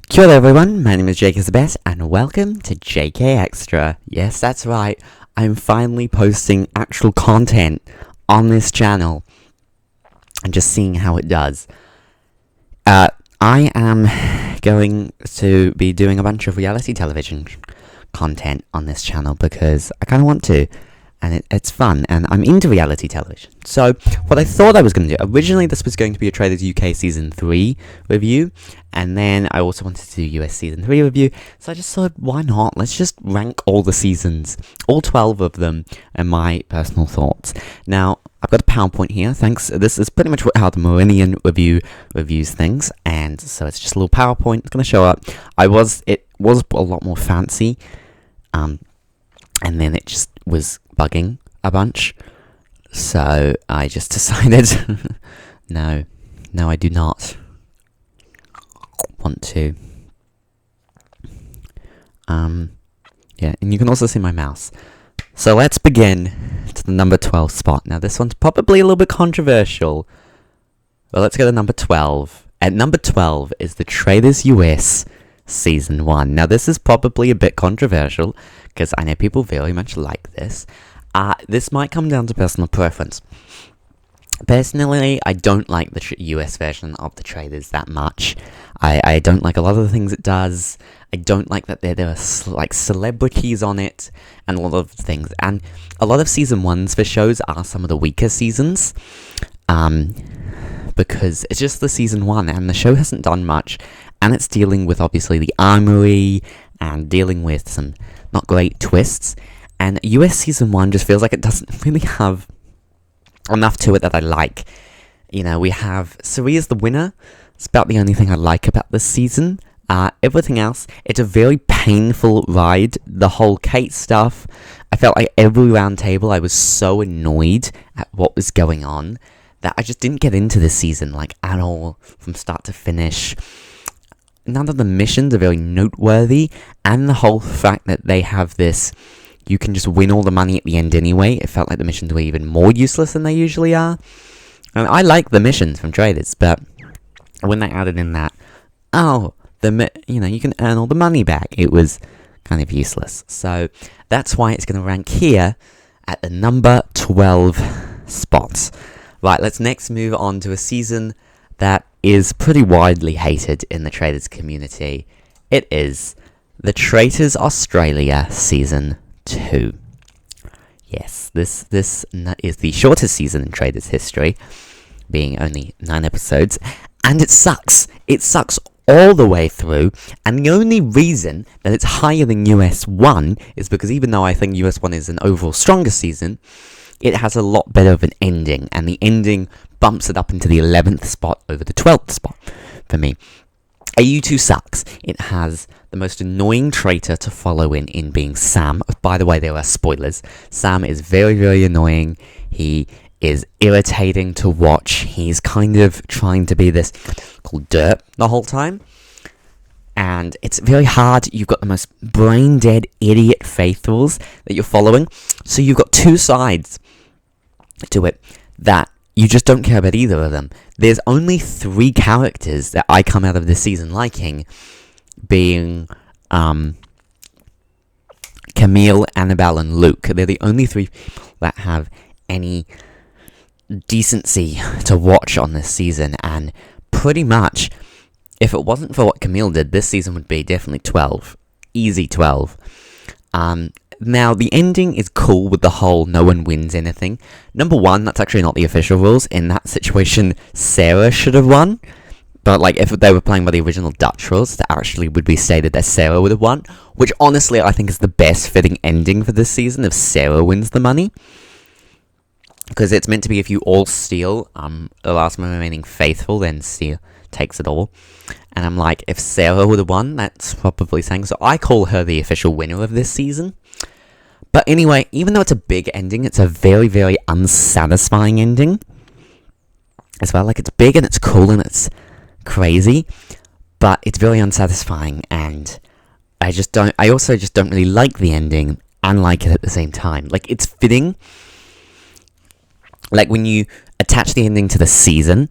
Kia ora everyone, my name is Jake Isabeth and welcome to JK Extra. Yes, that's right, I'm finally posting actual content on this channel and just seeing how it does. I am going to be doing a bunch of reality television content on this channel because I kind of want to, and it's fun, and I'm into reality television. So, what I thought I was going to do, originally this was going to be a Traitors UK Season 3 review, and then I also wanted to do US Season 3 review, so I just thought, why not? Let's just rank all the seasons, all 12 of them, and my personal thoughts. Now, I've got a PowerPoint here, thanks. This is pretty much how the Meridian review reviews things, and so it's just a little PowerPoint. It's going to show up. It was a lot more fancy, and then it just was bugging a bunch, so I just decided, no, I do not want to. Yeah, and you can also see my mouse. So let's begin to the number 12 spot. Now this one's probably a little bit controversial, but let's go to number 12. At number 12 is the Traitors US Season 1. Now this is probably a bit controversial, because I know people very much like this. This might come down to personal preference. Personally, I don't like the US version of the Traitors that much. I don't like a lot of the things it does. I don't like that there are like celebrities on it, and a lot of things. And a lot of Season 1s for shows are some of the weaker seasons. Because it's just the Season 1, and the show hasn't done much. And it's dealing with, obviously, the armory, and dealing with some not great twists. And US Season 1 just feels like it doesn't really have enough to it that I like. You know, we have Saria's the winner. It's about the only thing I like about this season. Everything else, it's a very painful ride. The whole Kate stuff, I felt like every round table I was so annoyed at what was going on that I just didn't get into this season, like, at all, from start to finish. None of the missions are very noteworthy, and the whole fact that they have this, you can just win all the money at the end anyway, it felt like the missions were even more useless than they usually are. And I like the missions from Traitors, but when they added in that, you can earn all the money back, it was kind of useless. So that's why it's going to rank here at the number 12 spot. Right, let's next move on to a season that is pretty widely hated in the Traitors community. It is the Traitors Australia Season 2. Yes, this is the shortest season in Traitors history, being only 9 episodes, and it sucks. It sucks all the way through, and the only reason that it's higher than US 1 is because even though I think US 1 is an overall stronger season, it has a lot better of an ending, and the ending bumps it up into the 11th spot over the 12th spot for me. AU2 sucks. It has the most annoying traitor to follow in being Sam. By the way, there are spoilers. Sam is very, very annoying. He is irritating to watch. He's kind of trying to be this called dirt the whole time. And it's very hard. You've got the most brain-dead idiot faithfuls that you're following. So you've got two sides to it that you just don't care about either of them. There's only 3 characters that I come out of this season liking, being Camille, Annabelle, and Luke. They're the only 3 people that have any decency to watch on this season, and pretty much, if it wasn't for what Camille did, this season would be definitely 12. Easy 12. Now, the ending is cool with the whole no one wins anything. Number 1, that's actually not the official rules. In that situation, Sarah should have won. But, like, if they were playing by the original Dutch rules, that actually would be stated that Sarah would have won. Which, honestly, I think is the best fitting ending for this season, if Sarah wins the money. Because it's meant to be if you all steal, the last remaining faithful then takes it all. And I'm like, if Sarah would have won, that's probably saying. So I call her the official winner of this season. But anyway, even though it's a big ending, it's a very, very unsatisfying ending as well. Like, it's big and it's cool and it's crazy, but it's very unsatisfying, and I also just don't really like the ending and like it at the same time. Like, it's fitting. Like, when you attach the ending to the season,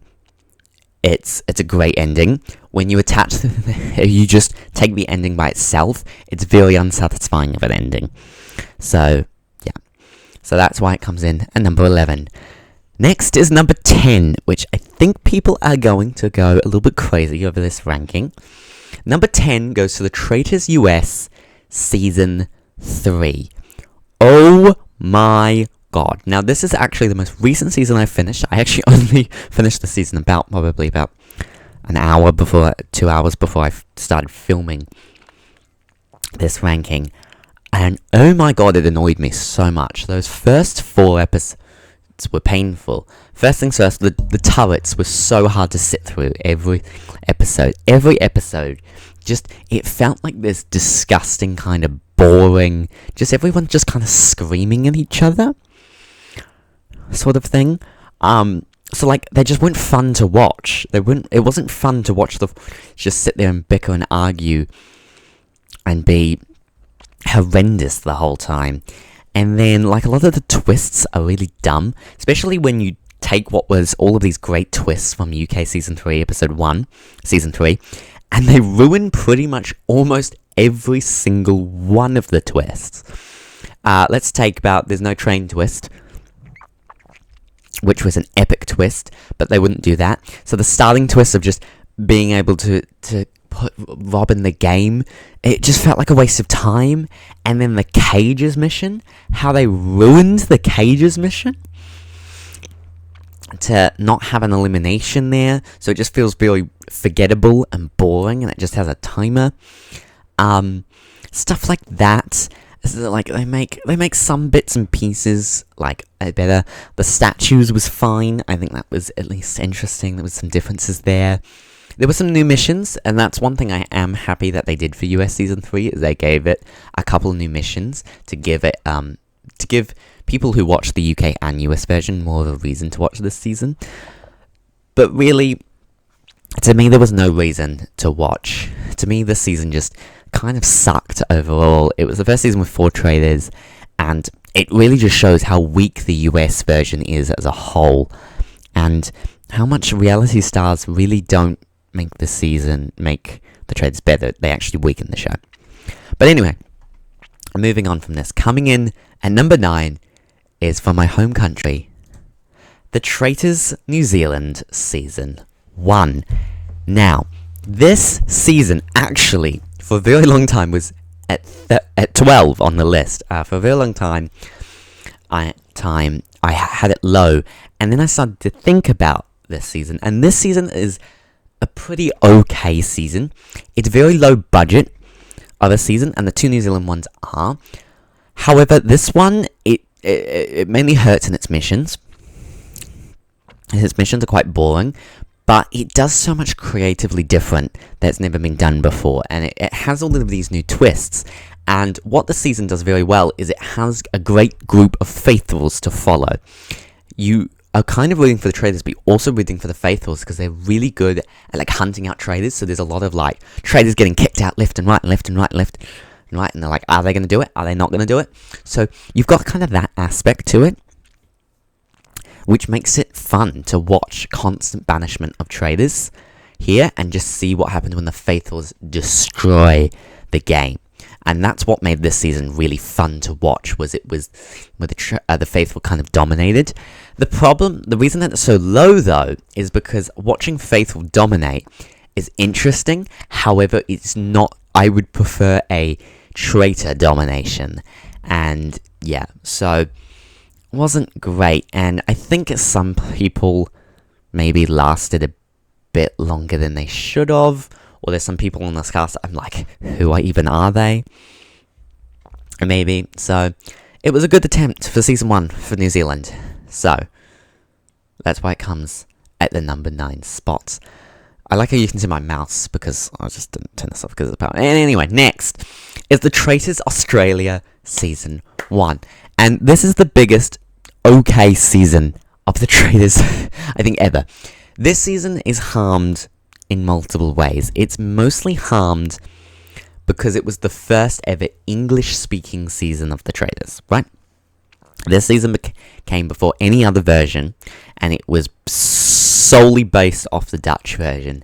it's a great ending. When you attach you just take the ending by itself, it's very unsatisfying of an ending. So, yeah. So that's why it comes in at number 11. Next is number 10, which I think people are going to go a little bit crazy over this ranking. Number 10 goes to the Traitors US Season 3. Oh my god. Now, this is actually the most recent season I finished. I actually only finished the season probably about an hour before, 2 hours before I started filming this ranking. And oh my god, it annoyed me so much. Those first 4 episodes were painful. First things first, the turrets were so hard to sit through every episode. Every episode, just, it felt like this disgusting kind of boring, just everyone just kind of screaming at each other sort of thing. So like, they just weren't fun to watch. It wasn't fun to watch just sit there and bicker and argue and be horrendous the whole time. And then, like, a lot of the twists are really dumb, especially when you take what was all of these great twists from UK Season 3, Episode 1, Season 3, and they ruin pretty much almost every single one of the twists. Let's take there's no train twist, which was an epic twist, but they wouldn't do that. So the starting twist of just being able to put Rob in the game, it just felt like a waste of time. And then the Cages mission, how they ruined the Cages mission to not have an elimination there, so it just feels very forgettable and boring, and it just has a timer. Stuff like that. Like, they make some bits and pieces like better. The statues was fine. I think that was at least interesting. There was some differences there. There were some new missions, and that's one thing I am happy that they did for US Season 3, is they gave it a couple of new missions to give people who watch the UK and US version more of a reason to watch this season. But really, to me, there was no reason to watch. To me, this season just kind of sucked overall. It was the first season with 4 traitors, and it really just shows how weak the US version is as a whole, and how much reality stars really don't make the traitors better. They actually weaken the show. But anyway, moving on from this, coming in at number 9 is from my home country, The Traitors New Zealand Season 1. Now, this season actually, for a very long time, was at 12 on the list. For a very long time, I had it low, and then I started to think about this season, and this season is a pretty okay season. It's very low budget of a season, and the 2 New Zealand ones are. However, this one, it mainly hurts in its missions. Its missions are quite boring, but it does so much creatively different that's never been done before, and it has all of these new twists. And what the season does very well is it has a great group of faithfuls to follow. You are kind of rooting for the traitors, but you're also rooting for the faithfuls, because they're really good at like hunting out traitors. So there's a lot of like traitors getting kicked out left and right and left and right and left and right, and they're like, are they going to do it? Are they not going to do it? So you've got kind of that aspect to it, which makes it fun to watch constant banishment of traitors here and just see what happens when the faithfuls destroy the game. And that's what made this season really fun to watch, was it was where the faithful kind of dominated. The reason that it's so low, though, is because watching faithful dominate is interesting. However, it's not, I would prefer a traitor domination. And yeah, so it wasn't great. And I think some people maybe lasted a bit longer than they should have. Or there's some people on this cast I'm like, who even are they? Maybe. So, it was a good attempt for Season 1 for New Zealand. So, that's why it comes at the number 9 spot. I like how you can see my mouse, because I just didn't turn this off because of the power. And anyway, next is the Traitors Australia Season 1. And this is the biggest okay season of the Traitors, I think, ever. This season is harmed in multiple ways. It's mostly harmed because it was the first ever English-speaking season of the Traitors, right? This season came before any other version, and it was solely based off the Dutch version,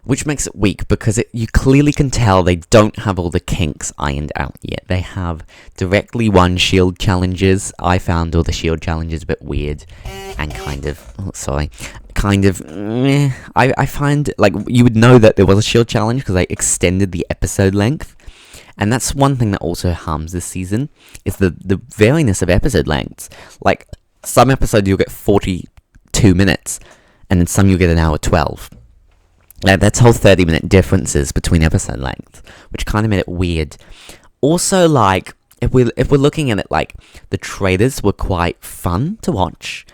which makes it weak because you clearly can tell they don't have all the kinks ironed out yet. They have directly won shield challenges. I found all the shield challenges a bit weird and I find, like, you would know that there was a shield challenge because they extended the episode length. And that's one thing that also harms this season, is the variness of episode lengths. Like, some episodes you'll get 42 minutes, and then some you'll get an hour 12. That's whole 30-minute differences between episode lengths, which kind of made it weird. Also, like, if we're looking at it, like, the Traitors were quite fun to watch,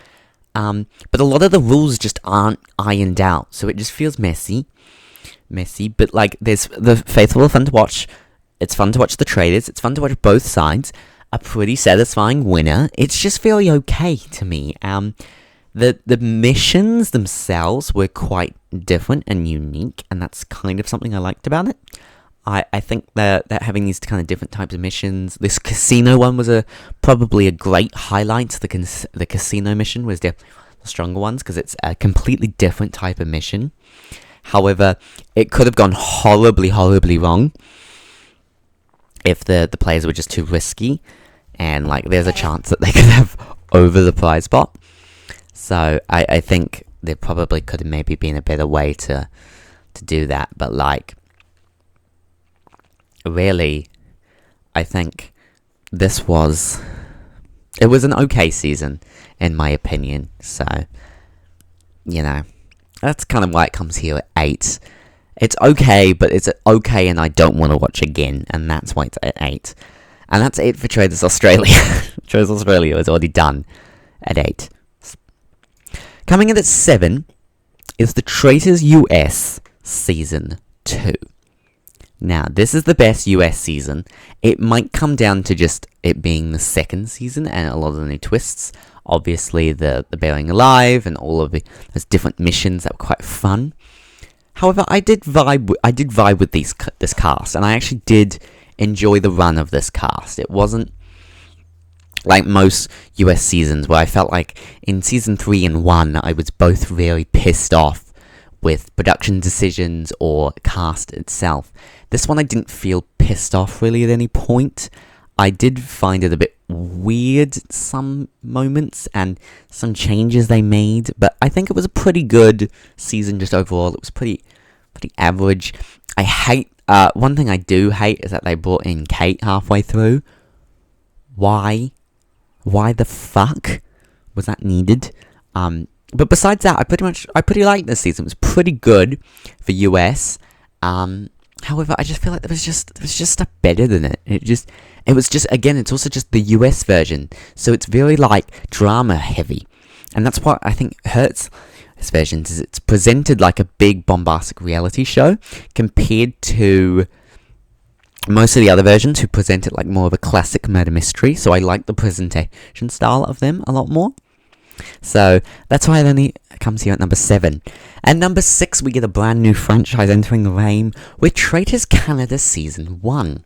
but a lot of the rules just aren't ironed out, so it just feels messy, but, like, there's the Faithful are fun to watch. It's fun to watch the Traitors. It's fun to watch both sides. A pretty satisfying winner. It's just very okay to me. The missions themselves were quite different and unique, and that's kind of something I liked about it. I think that having these kind of different types of missions, this casino one was probably a great highlight. The casino mission was definitely one of the stronger ones because it's a completely different type of mission. However, it could have gone horribly, horribly wrong if the players were just too risky, and, like, there's a chance that they could have over the prize pot. So I think there probably could have maybe been a better way to do that, but, like, really, I think it was an okay season, in my opinion. So, you know, that's kind of why it comes here at 8. It's okay, but it's okay and I don't want to watch again, and that's why it's at 8. And that's it for Traitors Australia. Traitors Australia is already done at 8. Coming in at 7 is the Traitors US Season 2. Now, this is the best US season. It might come down to just it being the second season and a lot of the new twists. Obviously, the Bearing Alive and all of those different missions that were quite fun. However, I did vibe with this cast, and I actually did enjoy the run of this cast. It wasn't like most US seasons where I felt like in season 3 and 1 I was both very pissed off with production decisions or cast itself. This one I didn't feel pissed off really at any point. I did find it a bit weird at some moments and some changes they made, but I think it was a pretty good season just overall. It was pretty average. I hate, one thing I do hate is that they brought in Kate halfway through. Why? Why the fuck was that needed? But besides that, I pretty liked this season. It was pretty good for US. However, I just feel like there was just stuff better than it. It was just, again, it's also just the US version. So it's very, like, drama heavy. And that's what I think hurts this version, is it's presented like a big bombastic reality show compared to most of the other versions who present it like more of a classic murder mystery. So I like the presentation style of them a lot more. So that's why it only comes here at number 7. At number 6, we get a brand new franchise entering the game with Traitors Canada Season 1.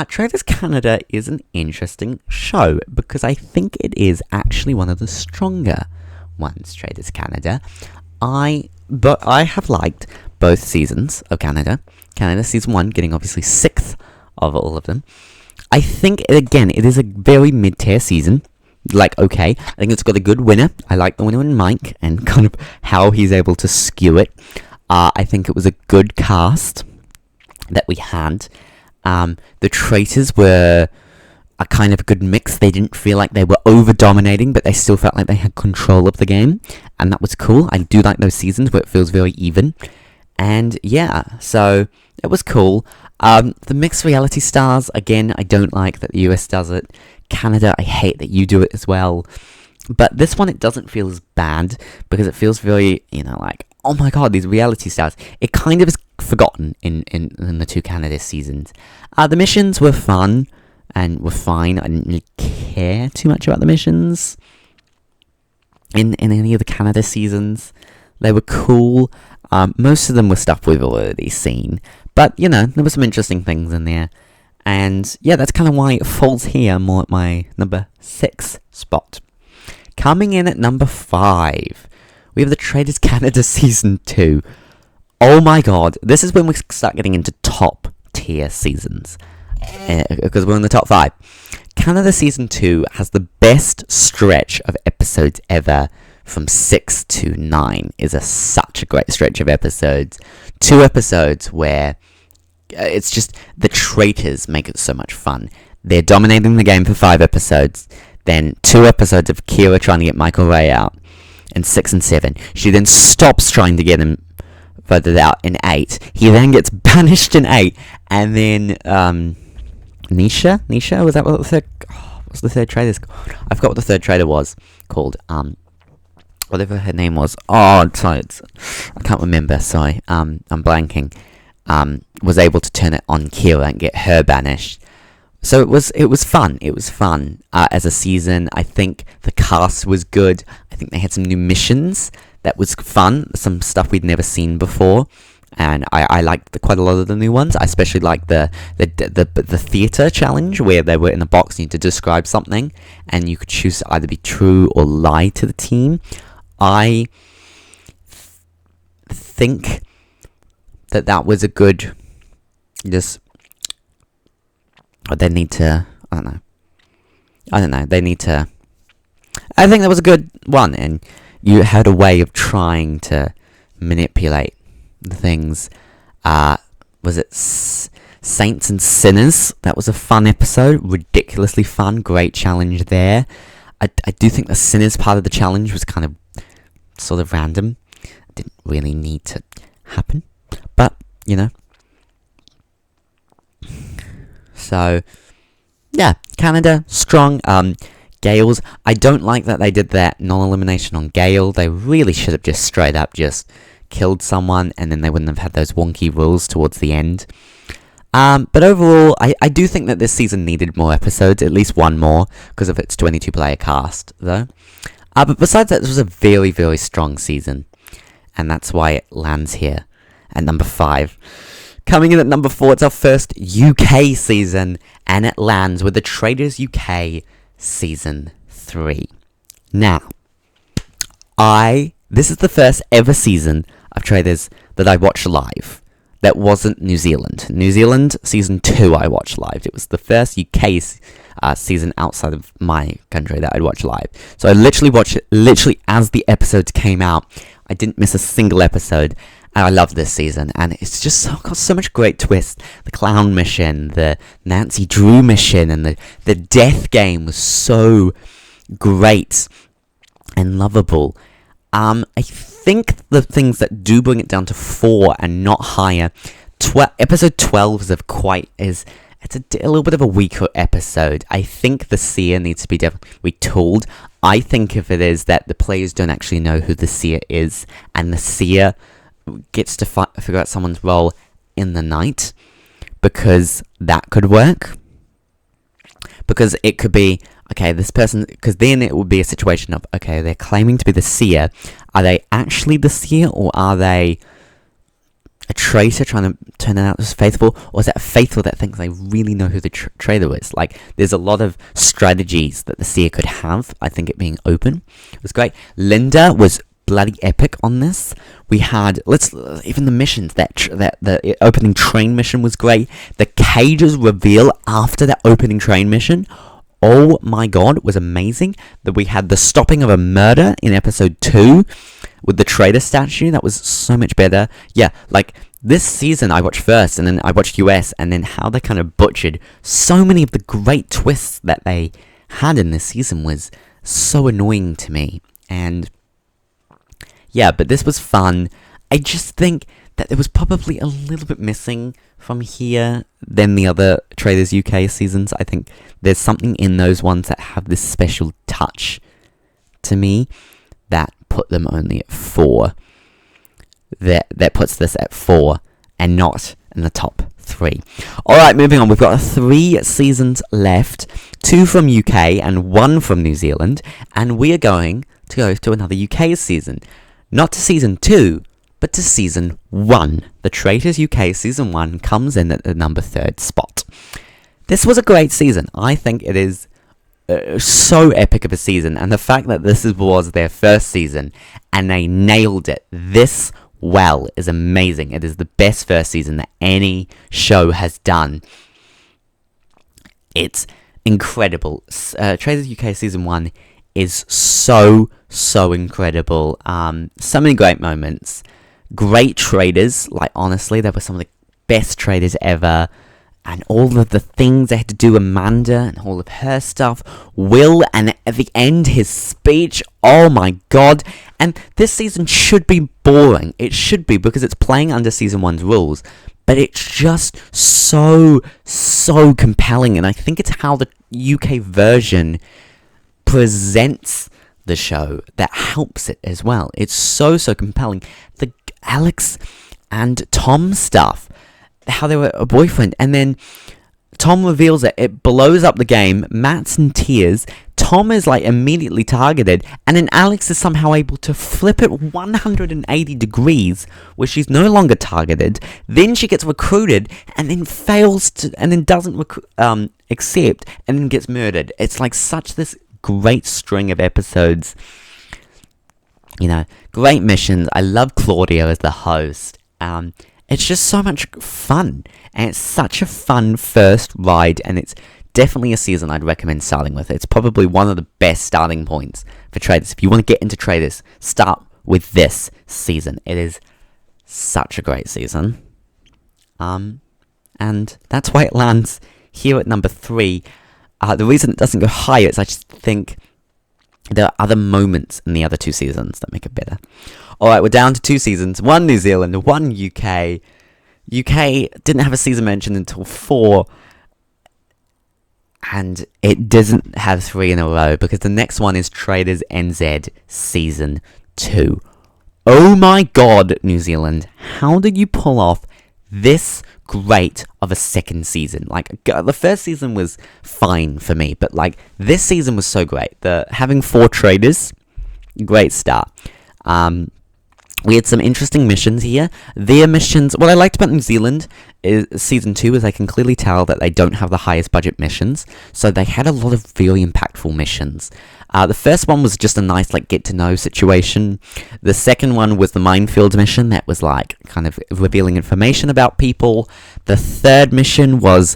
Traitors Canada is an interesting show because I think it is actually one of the stronger ones, Traitors Canada. But I have liked both seasons of Canada. Canada Season 1 getting obviously 6th of all of them. I think, again, it is a very mid-tier season. Like, okay, I think it's got a good winner. I like the winner in Mike and kind of how he's able to skew it. I think it was a good cast that we had. The Traitors were a kind of a good mix. They didn't feel like they were over-dominating, but they still felt like they had control of the game, and that was cool. I do like those seasons where it feels very even. And yeah, so it was cool. The mixed reality stars, again, I don't like that the US does it. Canada, I hate that you do it as well. But this one, it doesn't feel as bad because it feels very, like, oh my god, these reality stars. It kind of is forgotten in the two Canada seasons. The missions were fun and were fine. I didn't really care too much about the missions in any of the Canada seasons. They were cool. Most of them were stuff we've already seen. But, there were some interesting things in there. And, yeah, that's kind of why it falls here more at my number 6 spot. Coming in at number 5, we have the Traitors Canada Season 2. Oh my god, this is when we start getting into top tier seasons. Because we're in the top 5. Canada Season 2 has the best stretch of episodes ever. From 6 to 9 is such a great stretch of episodes. 2 episodes where it's just the traitors make it so much fun. They're dominating the game for 5 episodes. Then 2 episodes of Kira trying to get Michael Ray out in 6 and 7. She then stops trying to get him voted out in 8. He then gets banished in 8. And then Nisha? Was that what the third... what's the third traitor's called? I forgot what the third traitor was called. Whatever her name was. Oh, sorry, I can't remember. Sorry, I'm blanking. Was able to turn it on Kira and get her banished. So it was fun. It was fun as a season. I think the cast was good. I think they had some new missions that was fun. Some stuff we'd never seen before, and I liked quite a lot of the new ones. I especially liked the theater challenge where they were in a box and you had to describe something, and you could choose to either be true or lie to the team. I think that was a good, just, they need to, I don't know, they need to, I think that was a good one, and you had a way of trying to manipulate the things. Was it Saints and Sinners? That was a fun episode, ridiculously fun, great challenge there. I do think the Sinners part of the challenge was kind of sort of random. Didn't really need to happen, but so yeah, Canada strong. Gales, I don't like that they did that non-elimination on Gale. They really should have just straight up just killed someone, and then they wouldn't have had those wonky rules towards the end. But overall, I do think that this season needed more episodes, at least one more, because of its 22 player cast, though. But besides that, this was a very, very strong season, and that's why it lands here at number 5. Coming in at number 4, it's our first UK season, and it lands with the Traitors UK Season 3. Now, this is the first ever season of Traitors that I watched live. That wasn't New Zealand. New Zealand Season 2 I watched live. It was the first UK season outside of my country that I'd watch live. So I literally watched it as the episodes came out. I didn't miss a single episode. And I love this season. And it's just got so much great twists. The clown mission, the Nancy Drew mission, and the death game was so great and lovable. I think the things that do bring it down to 4 and not higher, episode 12 is it's a little bit of a weaker episode. I think the seer needs to be retooled. I think if it is that the players don't actually know who the seer is, and the seer gets to figure out someone's role in the night, because that could work. Because it could be, okay, this person, because then it would be a situation of, okay, they're claiming to be the seer. Are they actually the seer, or are they a traitor trying to turn it out as faithful, or is that faithful that thinks they really know who the traitor is? Like, there's a lot of strategies that the seer could have. I think it being open was great. Linda was bloody epic on this. We had even the missions, that the opening train mission was great. The cages reveal after that opening train mission, oh my god, was amazing. That we had the stopping of a murder in episode 2 with the traitor statue. That was so much better. Yeah, like this season I watched first, and then I watched US, and then how they kind of butchered so many of the great twists that they had in this season was so annoying to me. And yeah, but this was fun. I just think that there was probably a little bit missing from here than the other Traitors UK seasons. I think there's something in those ones that have this special touch to me that put them only at 4. That puts this at 4 and not in the top 3. Alright, moving on. We've got 3 seasons left. 2 from UK and 1 from New Zealand. And we are going to go to another UK season. Not to Season 2, but to Season 1. The Traitors UK Season 1 comes in at the number 3rd spot. This was a great season. I think it is so epic of a season, and the fact that this was their first season and they nailed it this well is amazing. It is the best first season that any show has done. It's incredible. Traitors UK season 1 is so incredible. So many great moments. Great traitors. Like, honestly, they were some of the best traitors ever. And all of the things they had to do, Amanda and all of her stuff. Will, and at the end, his speech. Oh my god. And this season should be boring. It should be, because it's playing under season 1's rules. But it's just so compelling. And I think it's how the UK version presents the show that helps it as well. It's so compelling. The Alex and Tom stuff, how they were a boyfriend, and then Tom reveals it blows up the game. Matt's in tears. Tom is like immediately targeted, and then Alex is somehow able to flip it 180 degrees where she's no longer targeted. Then she gets recruited and then fails to, and then doesn't accept, and then gets murdered. It's like such this great string of episodes. You know, great missions. I love Claudia as the host. It's just so much fun, and it's such a fun first ride, and it's definitely a season I'd recommend starting with. It's probably one of the best starting points for Traitors. If you want to get into Traitors, start with this season. It is such a great season. And that's why it lands here at number 3. The reason it doesn't go higher is I just think there are other moments in the other 2 seasons that make it better. Alright, we're down to 2 seasons. 1 New Zealand, 1 UK. UK didn't have a season mentioned until 4. And it doesn't have 3 in a row, because the next one is Traitors NZ Season 2. Oh my god, New Zealand. How did you pull off this great of a second season? Like, the first season was fine for me, but like, this season was so great. Having 4 Traitors, great start. We had some interesting missions here. Their missions, what I liked about New Zealand is season 2 is I can clearly tell that they don't have the highest budget missions, so they had a lot of really impactful missions. The first one was just a nice, like, get to know situation. The second one was the minefield mission that was like kind of revealing information about people. The third mission was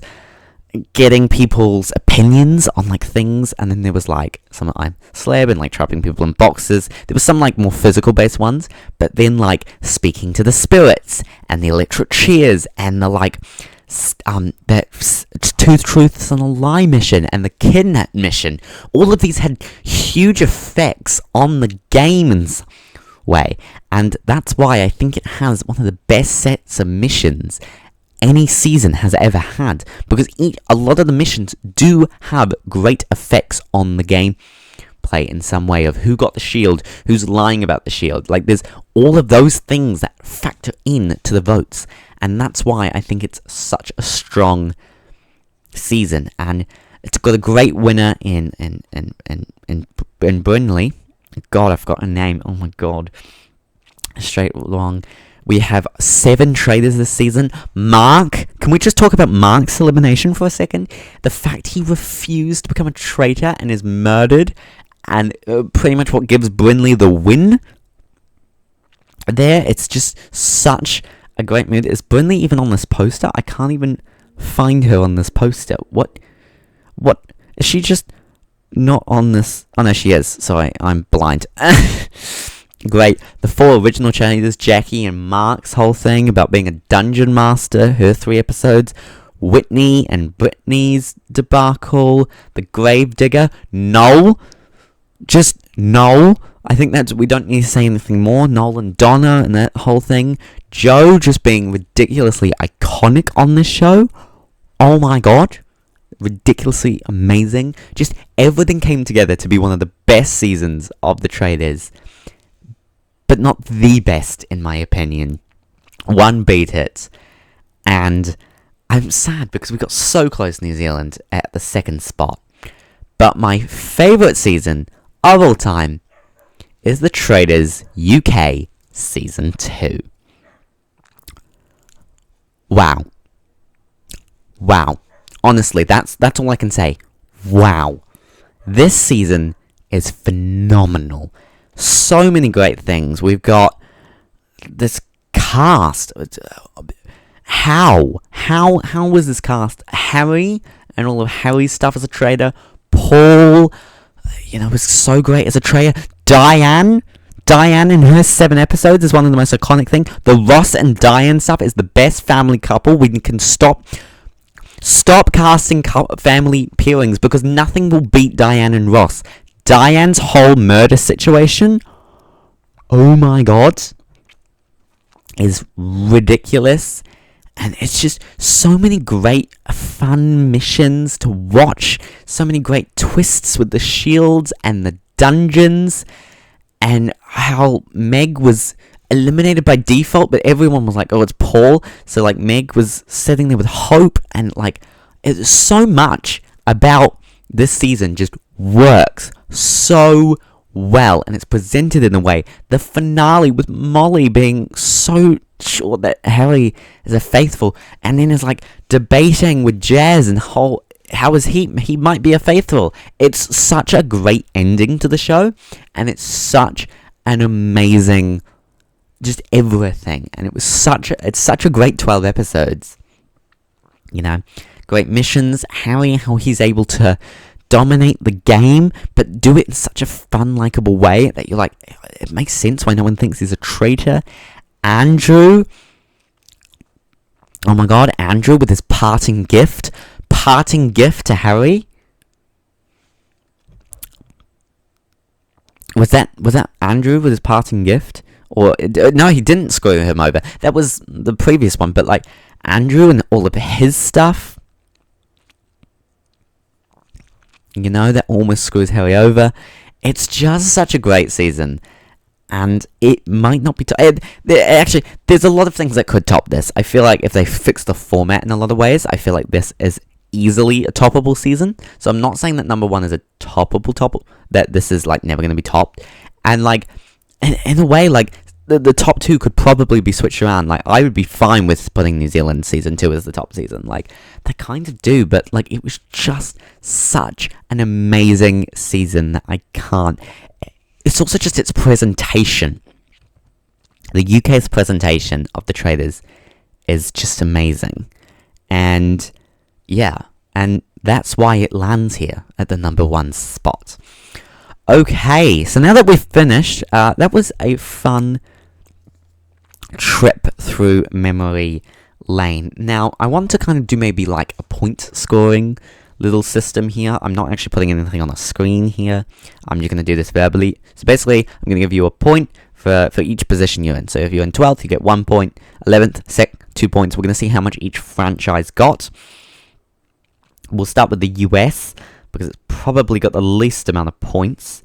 getting people's opinions on like things, and then there was like some slab and like trapping people in boxes. There was some like more physical based ones, but then like speaking to the spirits and the electric chairs and the like that 2 truths and a lie mission and the kidnap mission. All of these had huge effects on the game's way, and that's why I think it has one of the best sets of missions any season has ever had, because a lot of the missions do have great effects on the game play in some way, of who got the shield, who's lying about the shield. Like, there's all of those things that factor in to the votes, and that's why I think it's such a strong season. And it's got a great winner in Burnley. God, I've got a name. Oh my god, straight along. We have 7 traitors this season. Mark, can we just talk about Mark's elimination for a second? The fact he refused to become a traitor and is murdered, and pretty much what gives Brinley the win there. It's just such a great mood. Is Brinley even on this poster? I can't even find her on this poster. What? Is she just not on this? Oh no, she is. Sorry, I'm blind. Great. The 4 original traitors, Jackie and Mark's whole thing about being a dungeon master, her 3 episodes, Whitney and Brittany's debacle, the gravedigger, Noel, just Noel. I think we don't need to say anything more. Noel and Donna and that whole thing. Joe just being ridiculously iconic on this show. Oh my god. Ridiculously amazing. Just everything came together to be one of the best seasons of the Traitors. But not the best, in my opinion. One beat it. And I'm sad because we got so close, New Zealand, at the 2nd spot. But my favourite season of all time is the Traitors UK Season 2. Wow. Honestly, that's all I can say. Wow. This season is phenomenal. So many great things. We've got this cast. How was this cast? Harry and all of Harry's stuff as a traitor. Paul, was so great as a traitor. Diane in her 7 episodes is one of the most iconic things. The Ross and Diane stuff is the best family couple. We can stop casting family pairings because nothing will beat Diane and Ross. Diane's whole murder situation, oh my god, is ridiculous. And it's just so many great fun missions to watch. So many great twists with the shields and the dungeons. And how Meg was eliminated by default, but everyone was like, oh, it's Paul. So, like, Meg was sitting there with hope. And, like, it's so much about this season just works so well. And it's presented in a way. The finale with Molly being so sure that Harry is a faithful, and then is like debating with Jazz and how is he might be a faithful. It's such a great ending to the show, and it's such an amazing just everything, and it's such a great 12 episodes. Great missions. Harry, how he's able to dominate the game, but do it in such a fun, likable way that you're like, it makes sense why no one thinks he's a traitor. Andrew, oh my god, Andrew with his parting gift to Harry. Was that Andrew with his parting gift? Or no, he didn't screw him over. That was the previous one. But like Andrew and all of his stuff, that almost screws Harry over. It's just such a great season. And it might not be... actually, there's a lot of things that could top this. I feel like if they fix the format in a lot of ways, I feel like this is easily a toppable season. So I'm not saying that number 1 is a toppable, that this is, like, never going to be topped. And, like, in a way, like, the top 2 could probably be switched around. Like, I would be fine with putting New Zealand Season 2 as the top season. Like, they kind of do, but, like, it was just such an amazing season that I can't... It's also just its presentation. The UK's presentation of the Traitors is just amazing. And, yeah, and that's why it lands here at the number 1 spot. Okay, so now that we've finished, that was a fun trip through memory lane. Now, I want to kind of do maybe like a point scoring little system here. I'm not actually putting anything on the screen here. I'm just going to do this verbally. So basically, I'm going to give you a point for each position you're in. So if you're in 12th, you get 1 point. 11th, 2nd, 2 points. We're going to see how much each franchise got. We'll start with the US, because it's probably got the least amount of points.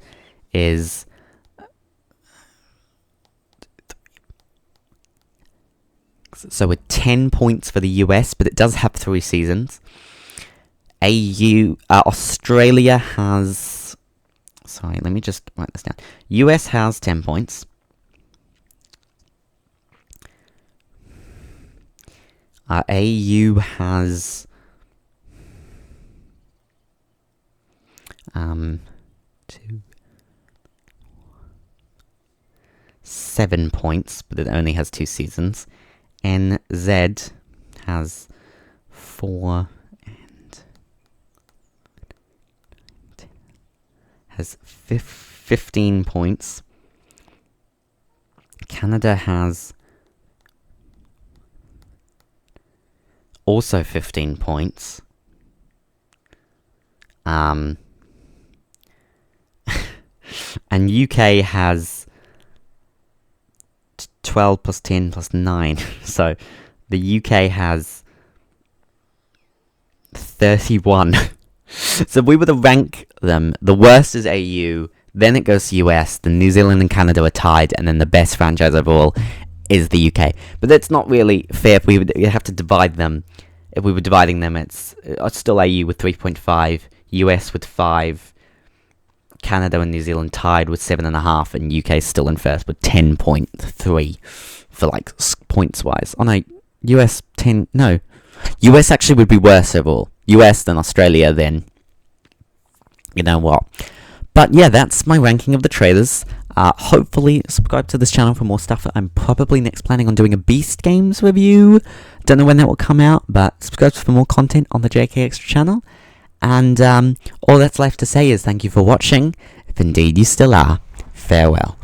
So with 10 points for the US, but it does have 3 seasons. Australia has... Sorry, let me just write this down. US has 10 points. AU has... 7 points, but it only has 2 seasons. NZ has 4 and has 15 points. Canada has also 15 points. And UK has 12 plus 10 plus 9. So the UK has 31. So if we were to rank them, the worst is AU, then it goes to US, then New Zealand and Canada are tied, and then the best franchise overall is the UK. But that's not really fair. If we would have to divide them. If we were dividing them, it's still AU with 3.5, US with 5, Canada and New Zealand tied with 7.5, and UK still in first with 10.3 for like points wise. Oh no, US 10. No, US actually would be worse overall. US then Australia then you know what. But yeah, that's my ranking of the trailers. Hopefully subscribe to this channel for more stuff. I'm probably next planning on doing a Beast Games review. Don't know when that will come out, but subscribe for more content on the JK Extra channel. And all that's left to say is thank you for watching, if indeed you still are. Farewell.